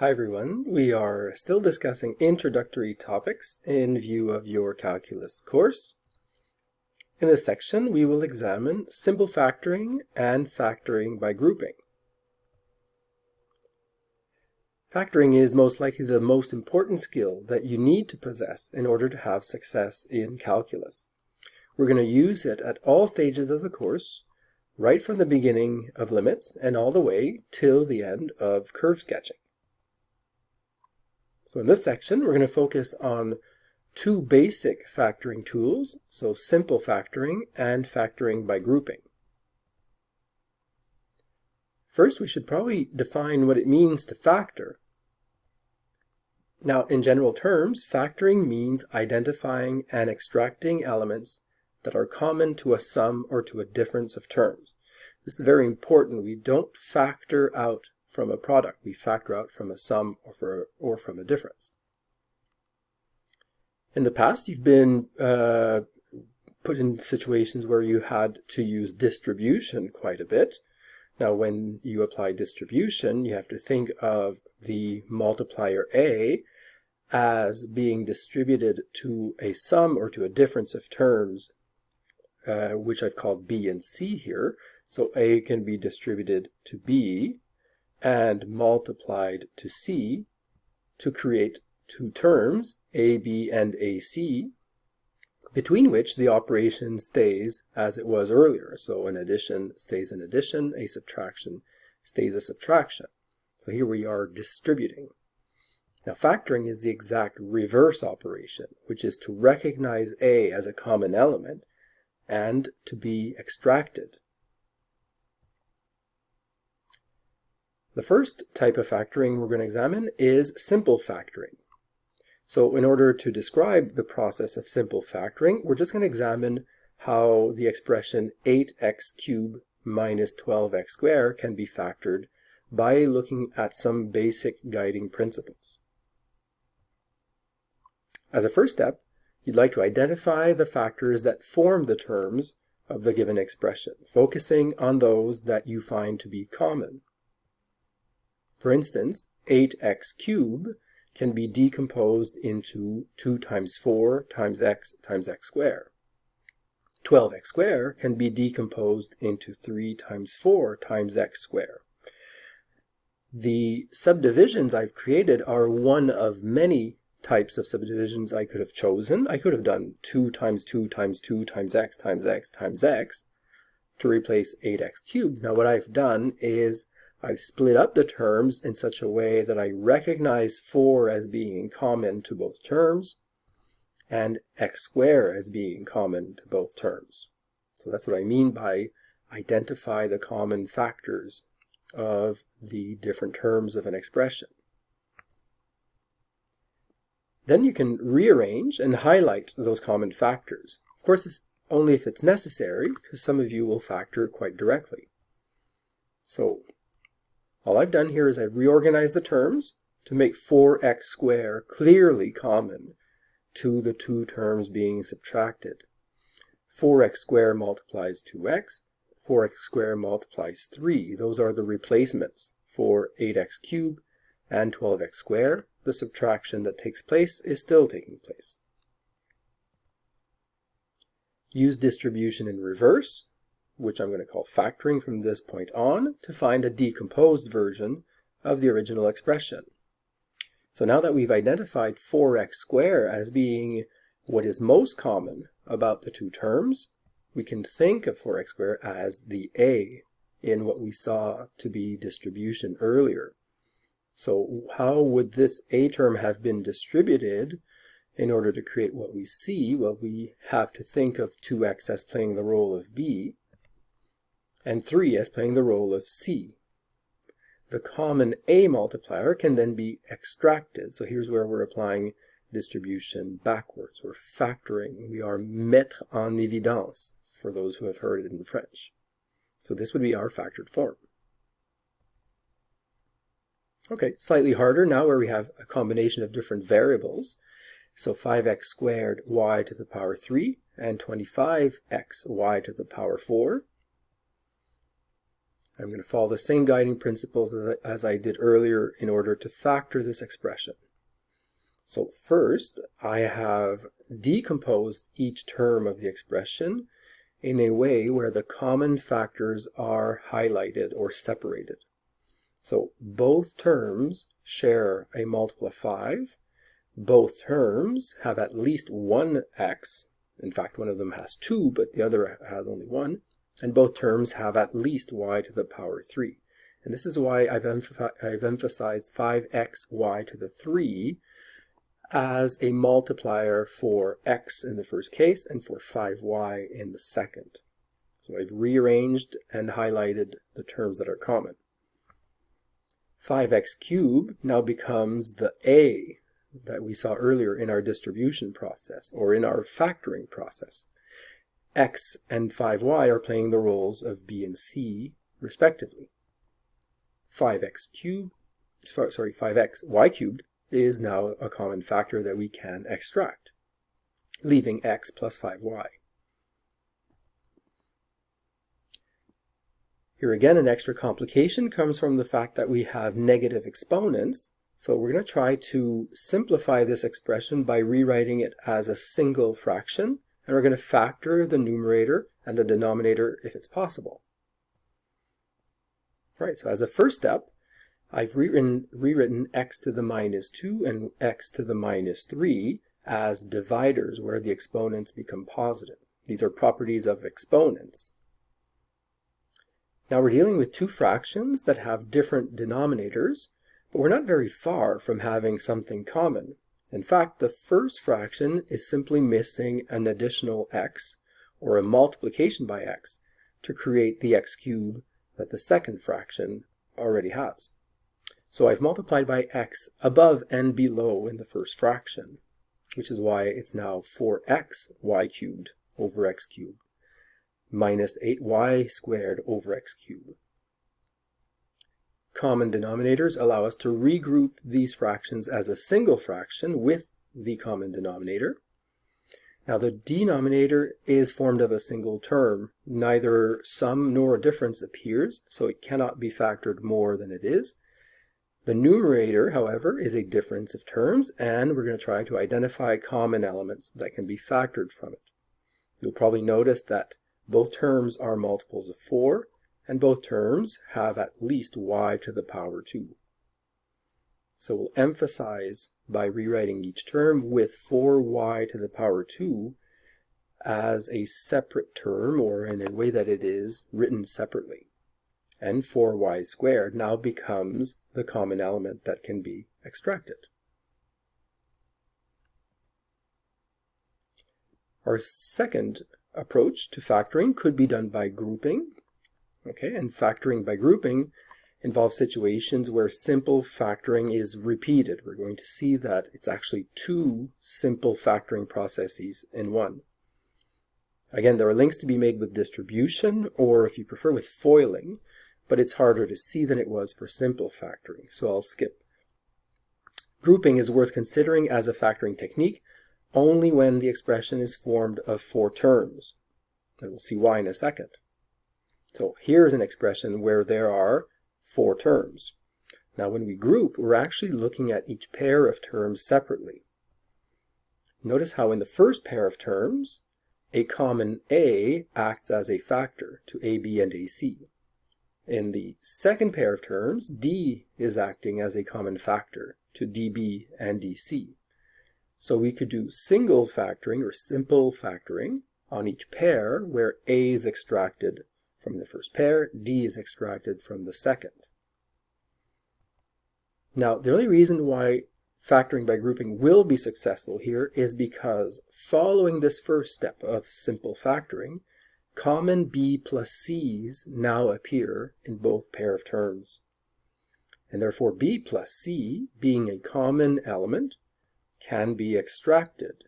Hi everyone, we are still discussing introductory topics in view of your calculus course. In this section, we will examine simple factoring and factoring by grouping. Factoring is most likely the most important skill that you need to possess in order to have success in calculus. We're going to use it at all stages of the course, right from the beginning of limits and all the way till the end of curve sketching. So in this section, we're going to focus on two basic factoring tools, so simple factoring and factoring by grouping. First, we should probably define what it means to factor. Now, in general terms, factoring means identifying and extracting elements that are common to a sum or to a difference of terms. This is very important. We don't factor out from a product. We factor out from a sum or from a difference. In the past, you've been put in situations where you had to use distribution quite a bit. Now, when you apply distribution, you have to think of the multiplier A as being distributed to a sum or to a difference of terms, which I've called B and C here. So A can be distributed to B and multiplied to C to create two terms, AB and AC, between which the operation stays as it was earlier. So an addition stays an addition, a subtraction stays a subtraction. So here we are distributing. Now factoring is the exact reverse operation, which is to recognize A as a common element and to be extracted. The first type of factoring we're going to examine is simple factoring. So in order to describe the process of simple factoring, we're just going to examine how the expression 8x cubed minus 12x squared can be factored by looking at some basic guiding principles. As a first step, you'd like to identify the factors that form the terms of the given expression, focusing on those that you find to be common. For instance, 8x cubed can be decomposed into 2 times 4 times x squared. 12x squared can be decomposed into 3 times 4 times x squared. The subdivisions I've created are one of many types of subdivisions I could have chosen. I could have done 2 times 2 times 2 times x times x times x to replace 8x cubed. Now what I've done is I've split up the terms in such a way that I recognize 4 as being common to both terms and x squared as being common to both terms. So that's what I mean by identify the common factors of the different terms of an expression. Then you can rearrange and highlight those common factors. Of course, it's only if it's necessary, because some of you will factor quite directly. So all I've done here is I've reorganized the terms to make 4x squared clearly common to the two terms being subtracted. 4x squared multiplies 2x, 4x squared multiplies 3. Those are the replacements for 8x cubed and 12x squared. The subtraction that takes place is still taking place. Use distribution in reverse, which I'm going to call factoring from this point on, to find a decomposed version of the original expression. So now that we've identified 4x squared as being what is most common about the two terms, we can think of 4x squared as the A in what we saw to be distribution earlier. So how would this A term have been distributed in order to create what we see? Well, we have to think of 2x as playing the role of B, and 3 as playing the role of C. The common A multiplier can then be extracted. So here's where we're applying distribution backwards, or factoring. We are mettre en évidence, for those who have heard it in French. So this would be our factored form. Okay, slightly harder now where we have a combination of different variables. So 5x squared y to the power 3 and 25x y to the power 4. I'm going to follow the same guiding principles as I did earlier in order to factor this expression. So first, I have decomposed each term of the expression in a way where the common factors are highlighted or separated. So both terms share a multiple of 5. Both terms have at least one x. In fact, one of them has 2, but the other has only 1. And both terms have at least y to the power 3. And this is why I've emphasized 5xy to the 3 as a multiplier for x in the first case and for 5y in the second. So I've rearranged and highlighted the terms that are common. 5x cubed now becomes the a that we saw earlier in our distribution process or in our factoring process. X and 5y are playing the roles of b and c respectively. 5xy cubed is now a common factor that we can extract, leaving x plus 5y. Here again, an extra complication comes from the fact that we have negative exponents. So we're going to try to simplify this expression by rewriting it as a single fraction, and we're going to factor the numerator and the denominator if it's possible. All right, so as a first step, I've rewritten x to the minus 2 and x to the minus 3 as dividers where the exponents become positive. These are properties of exponents. Now we're dealing with two fractions that have different denominators, but we're not very far from having something common. In fact, the first fraction is simply missing an additional x, or a multiplication by x, to create the x cubed that the second fraction already has. So I've multiplied by x above and below in the first fraction, which is why it's now 4x y cubed over x cubed, minus 8y squared over x cubed. Common denominators allow us to regroup these fractions as a single fraction with the common denominator. Now the denominator is formed of a single term. Neither sum nor difference appears, so it cannot be factored more than it is. The numerator, however, is a difference of terms, and we're going to try to identify common elements that can be factored from it. You'll probably notice that both terms are multiples of 4, and both terms have at least y to the power 2. So we'll emphasize by rewriting each term with 4y to the power 2 as a separate term, or in a way that it is written separately. And 4y squared now becomes the common element that can be extracted. Our second approach to factoring could be done by grouping. Okay, and factoring by grouping involves situations where simple factoring is repeated. We're going to see that it's actually two simple factoring processes in one. Again, there are links to be made with distribution, or if you prefer with foiling, but it's harder to see than it was for simple factoring, so I'll skip. Grouping is worth considering as a factoring technique only when the expression is formed of 4 terms, and we'll see why in a second. So here's an expression where there are 4 terms. Now when we group, we're actually looking at each pair of terms separately. Notice how in the first pair of terms, a common a acts as a factor to ab and ac. In the second pair of terms, d is acting as a common factor to db and dc. So we could do single factoring or simple factoring on each pair where a is extracted from the first pair, d is extracted from the second. Now, the only reason why factoring by grouping will be successful here is because following this first step of simple factoring, common b plus c's now appear in both pair of terms. And therefore b plus c, being a common element, can be extracted.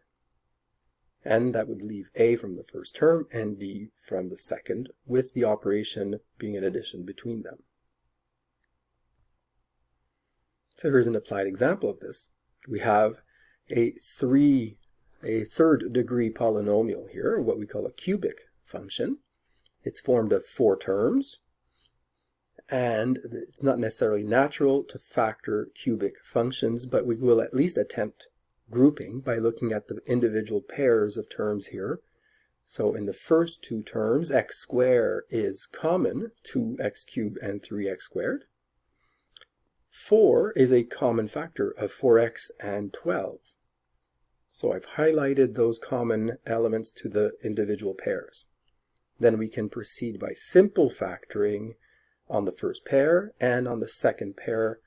And that would leave a from the first term and d from the second, with the operation being an addition between them. So here's an applied example of this. We have a third degree polynomial here, what we call a cubic function. It's formed of 4 terms. and it's not necessarily natural to factor cubic functions, but we will at least attempt grouping by looking at the individual pairs of terms here. So in the first two terms, x squared is common to x cubed and 3x squared. 4 is a common factor of 4x and 12. So I've highlighted those common elements to the individual pairs. Then we can proceed by simple factoring on the first pair and on the second pair.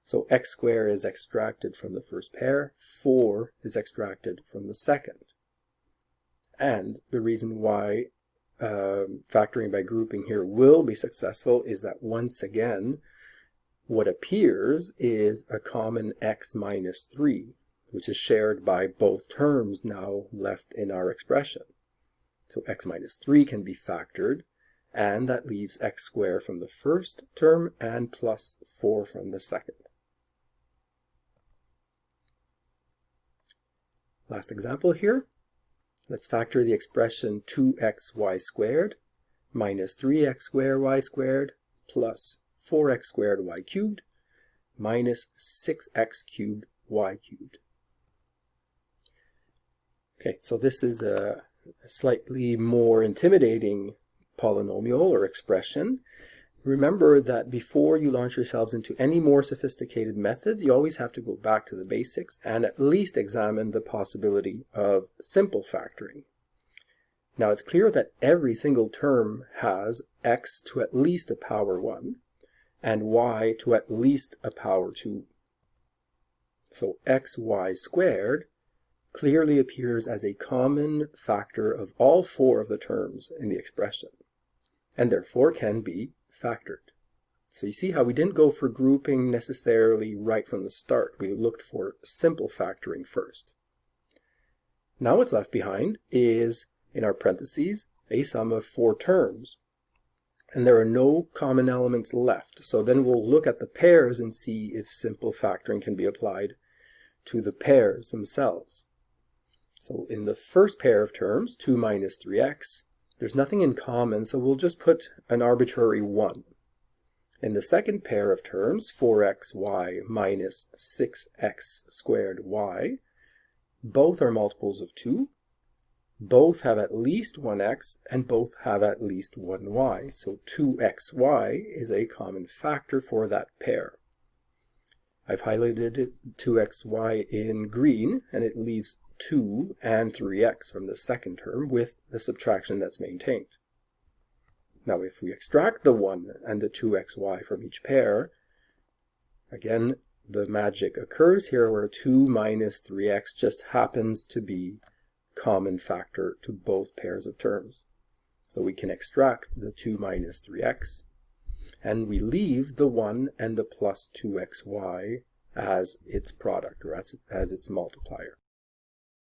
So x squared is extracted from the first pair, 4 is extracted from the second. And the reason why factoring by grouping here will be successful is that once again, what appears is a common x minus 3, which is shared by both terms now left in our expression. So x minus 3 can be factored, and that leaves x squared from the first term and plus 4 from the second. Last example here. Let's factor the expression 2xy squared minus 3x squared y squared plus 4x squared y cubed minus 6x cubed y cubed. Okay, so this is a slightly more intimidating polynomial or expression. Remember that before you launch yourselves into any more sophisticated methods, you always have to go back to the basics and at least examine the possibility of simple factoring. Now it's clear that every single term has x to at least a power 1 and y to at least a power 2. So xy squared clearly appears as a common factor of all 4 of the terms in the expression, and therefore can be factored. So you see how we didn't go for grouping necessarily right from the start. We looked for simple factoring first. Now what's left behind is, in our parentheses, a sum of 4 terms. And there are no common elements left. So then we'll look at the pairs and see if simple factoring can be applied to the pairs themselves. So in the first pair of terms, 2 minus 3x, there's nothing in common, so we'll just put an arbitrary 1. In the second pair of terms, 4xy minus 6x squared y, both are multiples of 2, both have at least 1x, and both have at least 1y. So 2xy is a common factor for that pair. I've highlighted 2xy in green, and it leaves 2 and 3x from the second term with the subtraction that's maintained. Now if we extract the 1 and the 2xy from each pair, again the magic occurs here where 2 minus 3x just happens to be common factor to both pairs of terms. So we can extract the 2 minus 3x, and we leave the 1 and the plus 2xy as its product, or as its multiplier.